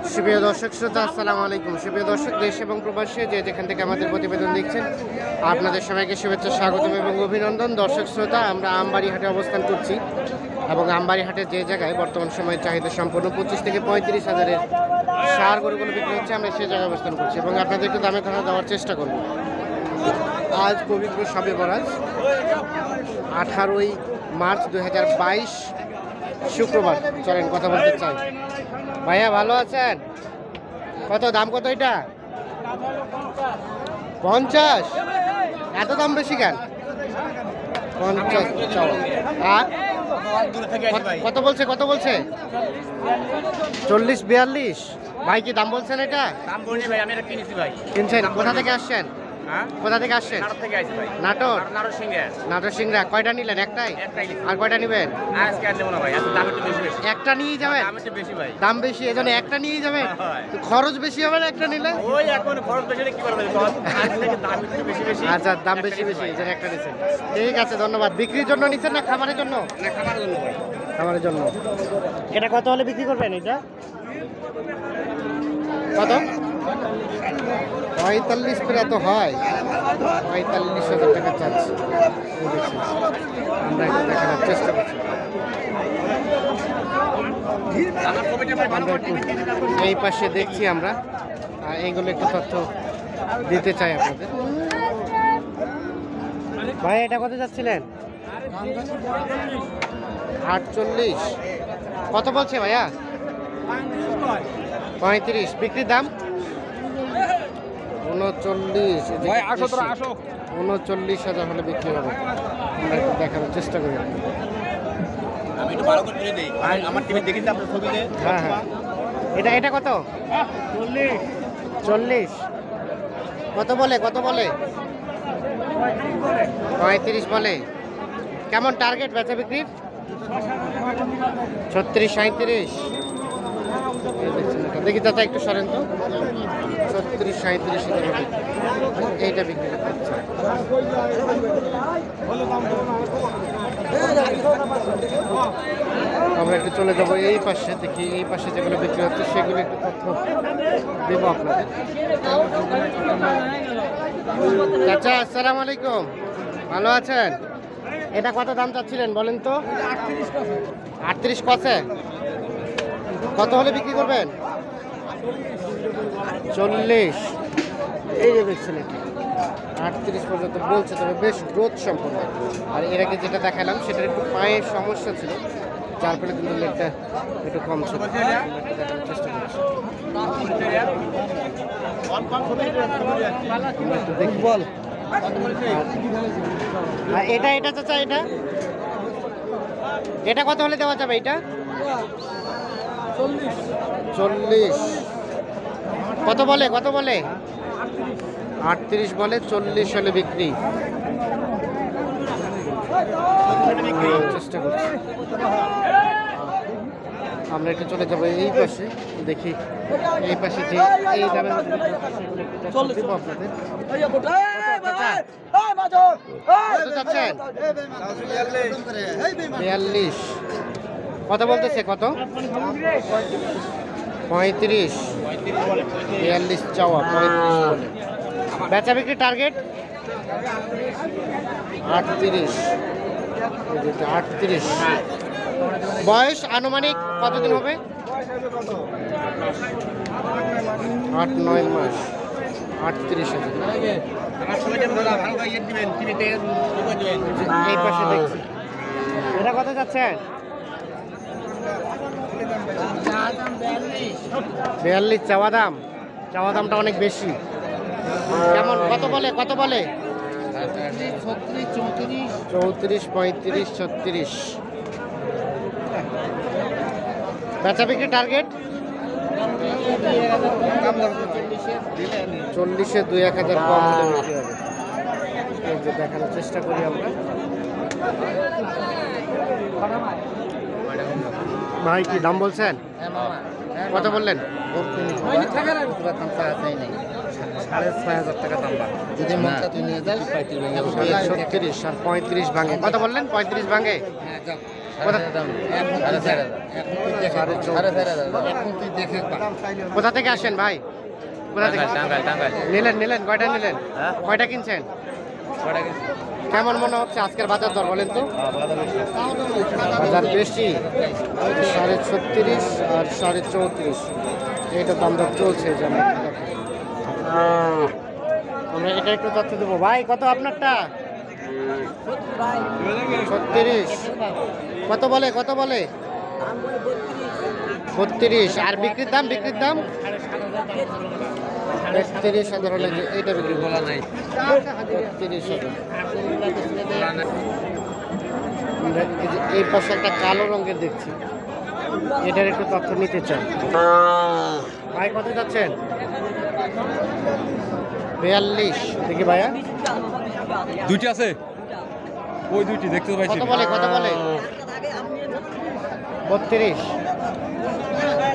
সুপ্রিয় দর্শক শ্রোতা, আসসালামু আলাইকুম। সুপ্রিয় দর্শক, দেশ এবং প্রবাসী যে যেখান থেকে আমাদের প্রতিবেদন দেখছেন, আপনাদের সবাইকে শুভেচ্ছা, স্বাগতম এবং অভিনন্দন। দর্শক শ্রোতা, আমরা আমবাড়ি হাটে অবস্থান করছি এবং আমবাড়ি হাটের যে জায়গায় বর্তমান সময়ে চাহিদা সম্পন্ন 25 থেকে 35 হাজারের সার গরুগুলো বিক্রি হচ্ছে, আমরা সেই জায়গায় অবস্থান করছি এবং আপনাদের একটু দামে ধারণা দেওয়ার চেষ্টা করব। আজ পবিত্র শবে বরাত, 18ই মার্চ 2022 শুক্রবার। চলেন কথা বলতে চাই। ভাইয়া ভালো আছেন? কত দাম, কত এটা? 50? এত দাম বেশি কেন? 50 আর কত বলছে, কত বলছে? 40-42? ভাই কি দাম বলছেন এটা? দাম বলিনি ভাই, আমি এটা কিনেছি ভাই। কিনছেন? কোথা থেকে আসছেন? কোথা থেকে আসছেন? নাটোর থেকে আসছি ভাই। নাটোর? নাটোর সিংহে। নাটোর সিংড়া। কয়টা নিলেন? একটাই? একটাই নিছি। আর কয়টা নিবেন? আজকে আর নেবো না ভাই, আজকে দাম একটু বেশি বেশি। একটা নিয়ে যাবেন? দাম একটু বেশি ভাই। দাম বেশি, এজন্য একটা নিয়ে যাবেন? হয়। তো খরচ বেশি হবে না একটা নিলে? ওই এখন খরচ বেশি হলে কি করবে বল? আজ থেকে দাম একটু বেশি বেশি। আচ্ছা, দাম বেশি বেশি, এই জন্য একটা নিচ্ছেন। ঠিক আছে, ধন্যবাদ। বিক্রির জন্য নিচ্ছেন না খামারের জন্য? না, খাবারের জন্য ভাই। খামারের জন্য। এটা কত হলে বিক্রি করবেন? এটা কত? 45 করে তো হয়? 45,000 টাকা চাচ্ছি। আমরা একটু দেখানোর চেষ্টা করছি। আমার কমিটি ভাই ভালো আমরা করে একটু এই পাশে দেখছি আমরা, এইগুলো একটু তথ্য দিতে চাই আপনাদের। ভাই এটা কত যাচ্ছিলেন? 48? কত বলছে ভাইয়া? 35? বিক্রির দাম 39? 39,000 হলে বিক্রি হবে। আমরা একটু দেখানোর চেষ্টা করি। আমি একটু ভালো করে তুলে দেই ভাই, আমার টিভি দেখেছি আপনার ছবিতে। হ্যাঁ হ্যাঁ, এটা এটা কত? 40? কত বলে, কত বলে? 35 বলে। কেমন টার্গেট বেচা বিক্রির? 36-37? দেখি চাচা একটু সরেন তো। 36-37 এইটা বিক্রি করতে হচ্ছে। আমরা একটু চলে যাবো এই পাশে, দেখি এই পাশে যেগুলো বিক্রি হচ্ছে সেগুলো একটু তথ্য দেবো আপনাদের। চাচা আসসালামু আলাইকুম, ভালো আছেন? এটা কত দাম চাচ্ছিলেন বলেন তো? 38 কছে? কত হলে বিক্রি করবেন? 40? এই যে দেখছেন, এটা 38 পর্যন্ত বলছে, তবে বেশ গ্রোথ সম্পন্ন। আর এর আগে যেটা দেখালাম সেটার একটু পায়ের সমস্যা ছিল, যার ফলে কিন্তু লেগটা একটু কম ছিল। দেখানোর চেষ্টা করছি। একটু দেখি বল। আর এটা এটা চাচা, এটা এটা কত হলে দেওয়া যাবে? এটা 40? কত বলে, কত বলে? 38 বলে, 40 হলে বিক্রি। চেষ্টা করছি। আমরা একটু চলে যাবো এই পাশে, দেখি এই পাশে যে এই দামের মধ্যে দিব আপনাদের। কত চাচ্ছেন? 42? কত বলতেছে, কত? 35? 42 চাওয়া, 35 বলে। বেচা বিক্রি টার্গেট 38? 38? বয়স আনুমানিক কতদিন হবে? 8-9 মাস। 38,000। এই পাশে দেখছি। এটা কত যাচ্ছেন? 42 চাওয়া দাম। চাওয়া দামটা অনেক বেশি। কেমন, কত বলে, কত বলে? 34, 35, 36? বেচা বিক্রি টার্গেট 40-এ 2-1,000 কম হলে বিক্রি হবে। এই যে দেখানোর চেষ্টা করি আমরা। ভাই কি দাম বলছেন? কত বললেন? 6,500 টাকা দাম। যদি মনটা তুই নিয়ে যাস 36 আর 35 ভাঙে। কত বললেন? 35 ভাঙে? কোথা থেকে আসেন ভাই? কোথা থেকে নিলেন? কয়টা নিলেন? কয়টা কিনছেন? কেমন মনে হচ্ছে আজকের বাজার দর বলেন তো? বাজার বেশি, 36.5 আর 34.5 এইটা দাম দর চলছে। যেমন আমরা এটা একটু তথ্য দেবো। ভাই কত আপনারটা? 36। কত বলে? 32। আর বিক্রির দাম? 33,000 হলে এইটা বিক্রি বলা নাই। 33,000। এই পাশে একটা কালো রঙের দেখছি, এটার একটু তথ্য নিতে চাই। ভাই কত যাচ্ছেন? 42। দেখি ভাইয়া, দুইটি আছে, ওই দুইটি দেখতে পাইছি। কত বলে? 32।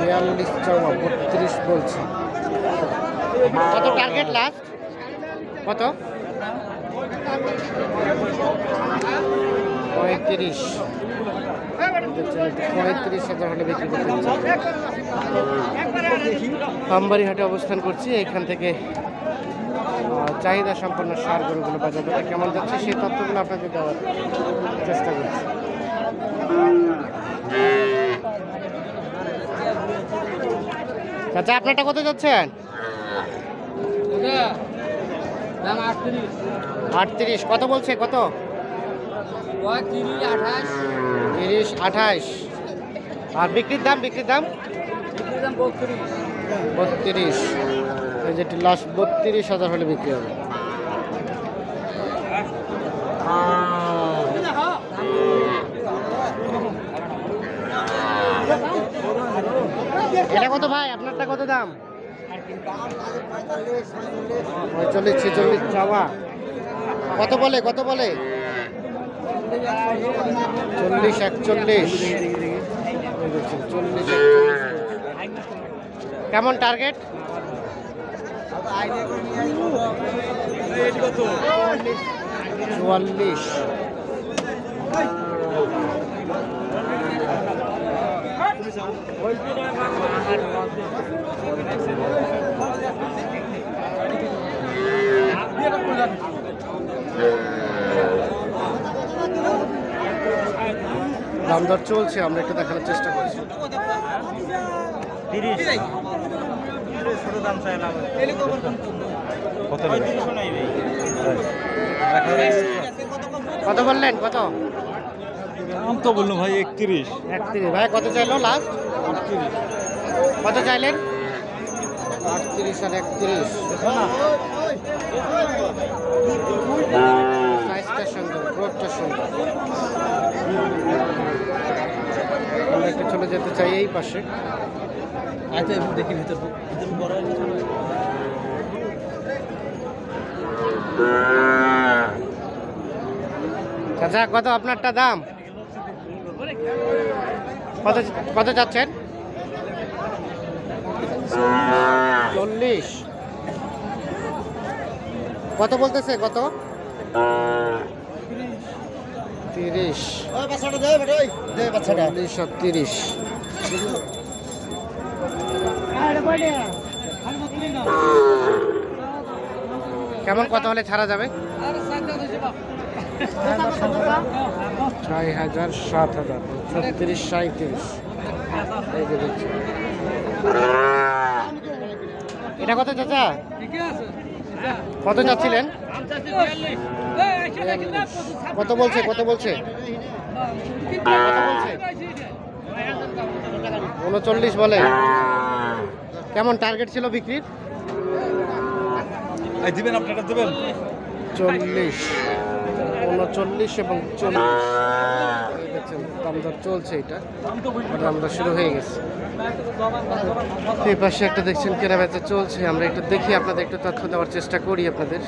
42 চাওয়া, 32 বলছি। কত টার্গেট লাস্ট? কত? 35। 35,000 হলে বিক্রি করতে চাই। আমবাড়ি হাটে অবস্থান করছি। এখান থেকে চাহিদা সম্পন্ন সার গরুগুলো বাজার দরে কেমন যাচ্ছে সেই তথ্যগুলো আপনাকে দেওয়ার চেষ্টা করছি। আচ্ছা, আপনারটা কত যাচ্ছেন? 38। কত বলছে? কত? 30, 28। আর বিক্রির দাম? 32। এই যেটি লাস্ট 32,000 হলে বিক্রি হবে। এটা কত ভাই? আপনারটা কত দাম? 45, 46 চাওয়া। কত বলে? 40, 41। 40, 41। কেমন টার্গেট? 44। দাম দর চলছে, আমরা একটু দেখানোর চেষ্টা করছি। 30। কত বললেন? কত দাম তো বললো ভাই 31। 31। ভাই কত চাইলো লাস্ট? 38। কত চাইলেন? 38 আর 31। সাইজটা সুন্দর, গ্রোথটা সুন্দর। আমরা একটু চলে যেতে চাই এই পাশে। দেখি ভিতর চাচা কত আপনারটা দাম? কত চাচ্ছেন? 40। কত বলতেছে? কত? 30। 30। কেমন কত হলে ছাড়া যাবে? 6,000, 7,000, 36, 37। এই যে দেখছি। এটা কত চাচা? কত চাচ্ছিলেন? কত বলছে? 39 বলে। কেমন টার্গেট ছিল বিক্রির? দিবেন, আপনারা দেবেন 40, 39 এবং 40। দাম দর চলছে, এটা দাম দর শুরু হয়ে গেছে। এই পাশে একটা দেখছেন কেনা বেচা চলছে, আমরা একটু দেখি, আপনাদের একটু তথ্য দেওয়ার চেষ্টা করি আপনাদের।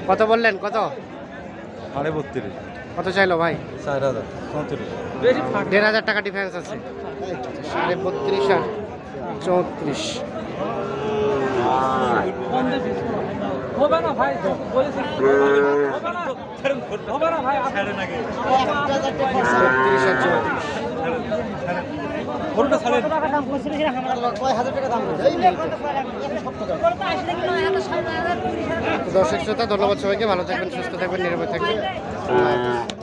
কত বললেন? কত? 32। কত চাইলো ভাই? 4000, 34। 1,500 টাকা ডিফারেন্স আছে। 32.5 আর 34। হবে না ভাই বলেছি হবে না ভাই 30 আর 34। গরুটা ছাড়েন দর্শক শ্রোতা ধন্যবাদ সবাইকে, ভালো থাকবেন, সুস্থ থাকবেন, নিরাপদ থাকবেন। আল্লাহ হাফেজ।